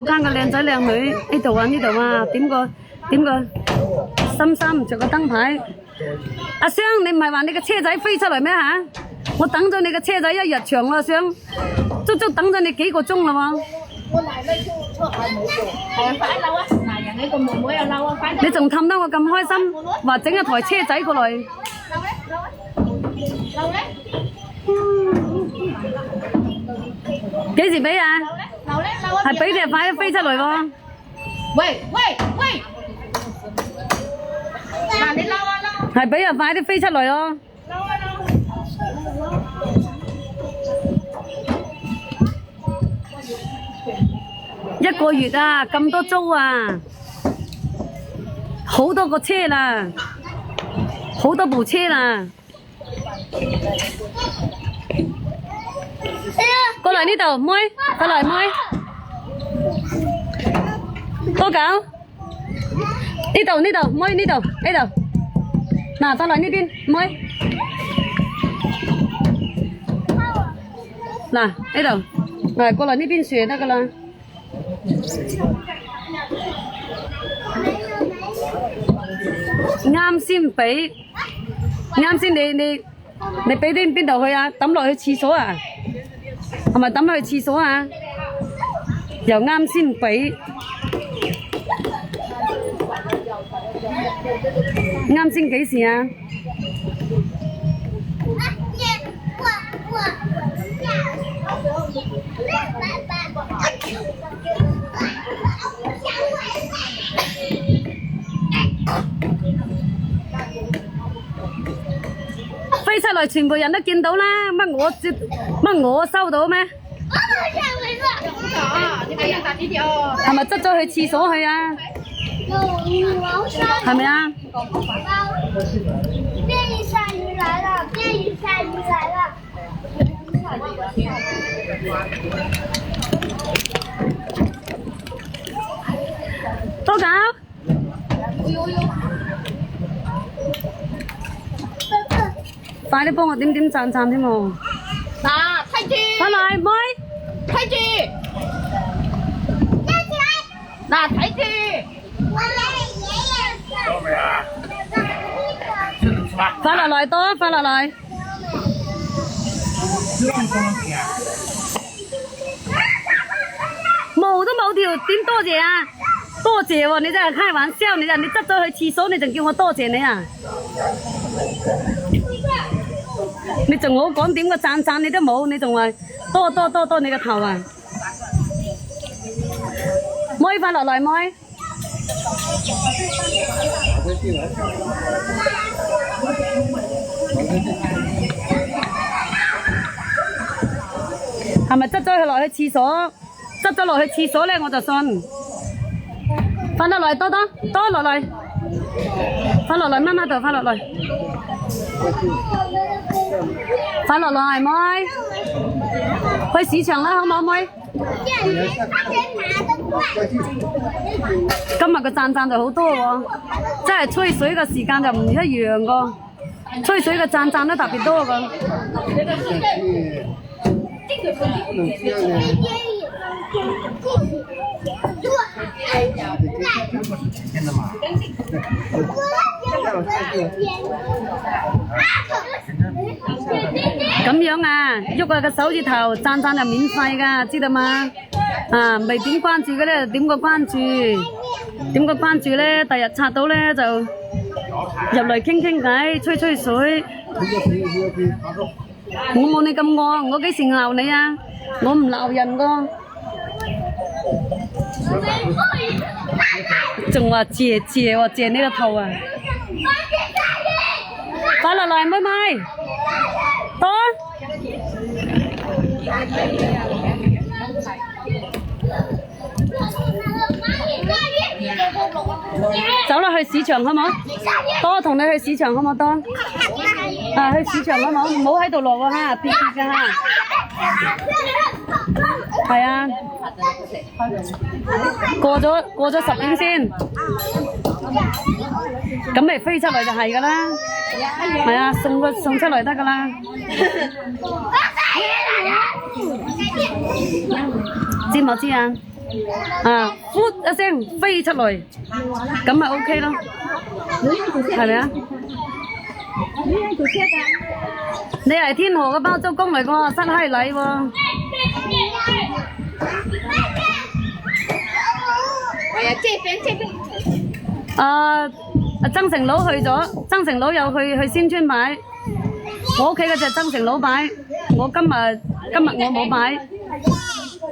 間個靚仔靚女呢度啊呢度啊，點個心心着個燈牌。阿雙，你唔係話你個車仔飛出嚟咩吓？我等咗你個車仔一日長啦，雙，足足等咗你幾個鐘啦喎。我奶奶出海冇做，係啊，快嬲啊！嗱，人哋個妹妹又嬲啊，快！你仲氹得我咁開心，話整一台車仔過來。嬲咧！幾時俾啊？嬲咧！嬲啊！係俾你啊，快啲飛出嚟喎！喂！嗱，你嬲啊嬲！係俾啊，快啲飛出嚟咯！嬲啊嬲！一個月啊，咁多租啊，好多個車啦，好多部車啦。過嚟呢度，妹，過嚟妹，多狗，呢度，妹呢度，嗱，過嚟呢邊，妹，嗱呢度，嚟過嚟呢邊樹就得噶啦。啱先俾，啱先你俾啲邊度去啊？抌落去廁所啊？係咪抌落去廁所啊？又啱先俾，啱先幾時啊？飛出嚟，全部人都見到啦，乜我收到咩？係咪執咗去廁所去啊？係咪啊？变异鲨鱼来了！变异鲨鱼来了！多狗，快啲幫我點點讚添喎！嗱，睇住，快嚟，妹，睇住，嗱，睇住。快落嚟多，快落嚟！毛都冇條，點多謝啊？多謝喎！你真係開玩笑，你執咗去廁所，你仲叫我多謝你啊？你仲好講點個讚你都冇，你仲話多你個頭啊！妹快落嚟，妹。係咪執咗佢落去廁所？執咗落去廁所咧，我就信。快落嚟，多落嚟，快落嚟，媽媽度，快落嚟，快落嚟，妹，去市場啦，好唔好，妹？今日個讚就好多喎，真係吹水嘅時間就唔一樣個，吹水嘅讚都特別多個。咁樣啊，喐下個手指頭，讚就免費㗎，知道嗎？啊，未點關注嘅咧，點個關注，點個關注咧，第日刷到咧就入嚟傾傾偈，吹吹水。我冇你咁惡，我幾時鬧你啊？我唔鬧人㗎。仲話謝喎，謝呢個頭啊！快落嚟，妹妹，多。走啦，去市場好冇？多同你去市場好冇？多。啊，去市場好冇？唔好喺度落喎嚇，撇撇㗎嚇。係啊，過咗10點先，咁咪飛出嚟就係㗎啦。係啊，送出嚟得㗎啦。知冇知啊？啊，呼一聲飛出嚟，咁咪 OK 咯，係咪啊？你係天河嘅包租公嚟喎，失閪禮喎。係啊，這邊。啊，曾成佬去咗，曾成佬又去仙村買，我屋企嗰隻曾成佬買，我今日我冇買。